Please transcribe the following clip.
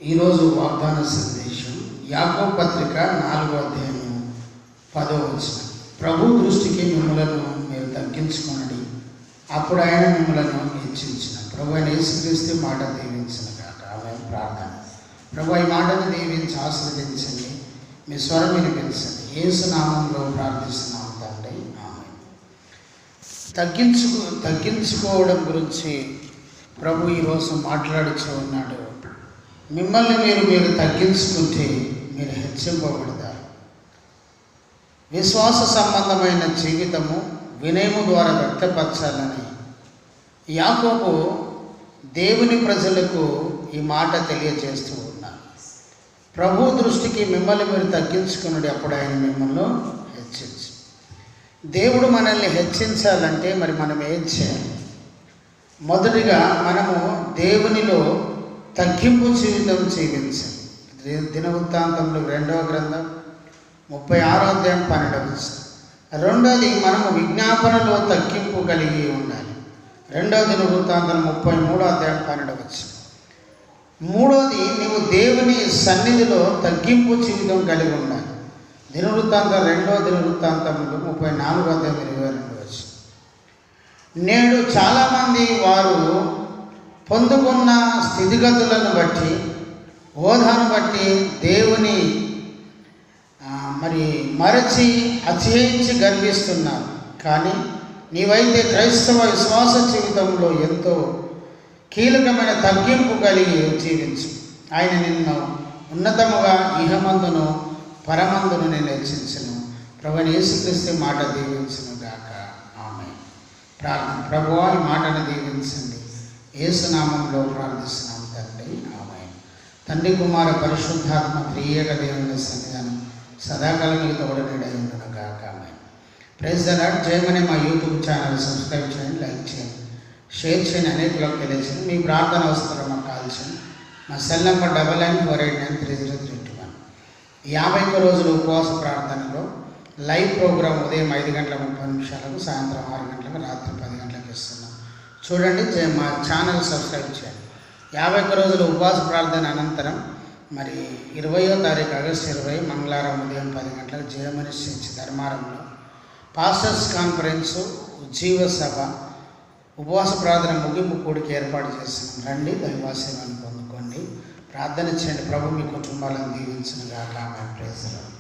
ఈరోజు వాగ్దాన సందేశం యాకోబు పత్రిక 4వ అధ్యాయం 10వ వచనం. ప్రభు దృష్టికి మిమ్మలను మీరు తగ్గించుకొనండి, అప్పుడు ఆయన మిమ్మలను హెచ్చించిన. ప్రభు అయిన యేసుక్రీస్తు మాట దీవించిన కాక. ఆమె ప్రార్థన. ప్రభు ఈ మాటను దీవించి ఆశీర్వదించండి. మీ స్వరం వినిపించండి. యేసు నామంలో ప్రార్థిస్తున్నాం తండ్రి. ఆమె తగ్గించుకోవడం గురించి ప్రభు ఈరోజు మాట్లాడుతూ ఉన్నాడు. మిమ్మల్ని మీరు తగ్గించుకుంటే మీరు హెచ్చింపబడతారు. విశ్వాస సంబంధమైన జీవితము వినయము ద్వారా వ్యక్తపరచాలని యాకోబు దేవుని ప్రజలకు ఈ మాట తెలియజేస్తూ ఉన్నారు. ప్రభు దృష్టికి మిమ్మల్ని మీరు తగ్గించుకున్నాడు, అప్పుడు ఆయన మిమ్మల్ని హెచ్చించు. దేవుడు మనల్ని హెచ్చించాలంటే మరి మనం ఏం చేయాలి? మొదటిగా మనము దేవునిలో తగ్గింపు జీవితం జీవించాలి. దినవృత్తాంతంలో 2వ గ్రంథం 36వ అధ్యాయం 12వ వచనం. రెండోది మనము విజ్ఞాపనలో తగ్గింపు కలిగి ఉండాలి. 2వ దినవృత్తాంతం 33వ అధ్యాయం 12వ వచనం. మూడోది నీవు దేవుని సన్నిధిలో తగ్గింపు జీవితం కలిగి ఉండాలి. దినవృత్తాంతం 2వ దినవృత్తాంతంలో 34వ అధ్యాయం 22వ వచనం. నేడు చాలామంది వారు పొందుకున్న స్థితిగతులను బట్టి, హోదాను బట్టి దేవుని మరచి అతిశయించి గర్విస్తున్నారు. కానీ నీవైతే క్రైస్తవ విశ్వాస జీవితంలో ఎంతో కీలకమైన తగ్గింపు కలిగి జీవించు. ఆయన నిన్ను ఉన్నతముగా ఇహమందును పరమందును నేను హెచ్చించును. ప్రభువైన యేసుక్రీస్తు మాట దీవించును గాక. ఆమె ప్రార్థన. ప్రభువా ఈ మాటను దీవించండి. యేసునామంలో ప్రార్థిస్తున్నాం తండ్రి. ఆమె తండ్రి కుమార పరిశుద్ధాత్మ ప్రియక దేవుని సన్నిధానం సదాకాలం మీకు తోడనీడై ఉండును గాక. ఆమె ప్రైజ్ ది లార్డ్. జయమనే మా యూట్యూబ్ ఛానల్ సబ్స్క్రైబ్ చేయండి, లైక్ చేయండి, షేర్ చేయండి, అనేకులకు తెలియజేయండి. మీ ప్రార్థన అవసరం మాకు కాల్ చేయండి. మా సెల్ నెంబర్ 9948930321. 51 రోజులు ఉపవాస ప్రార్థనలో లైవ్ ప్రోగ్రాం ఉదయం 5:30 సాయంత్రం 6 రాత్రి 10 ఇస్తున్నాం. చూడండి, మా ఛానల్ సబ్స్క్రైబ్ చేయండి. 51 రోజుల ఉపవాస ప్రార్థన అనంతరం 20వ తారీఖు ఆగస్టు 20 మంగళవారం ఉదయం 10 జయమనిషి చర్చి ధర్మారంలో పాస్టర్స్ కాన్ఫరెన్సు, ఉజ్జీవ సభ, ఉపవాస ప్రార్థన ముగింపు కూడికి ఏర్పాటు చేస్తున్నాం. రండి, దైవాశీర్వాదాన్ని పొందుకోండి, ప్రార్థన చేయండి. ప్రభు మీ కుటుంబాలను దీవించును గాక. ఆమె ప్రైజ్ ది లార్డ్.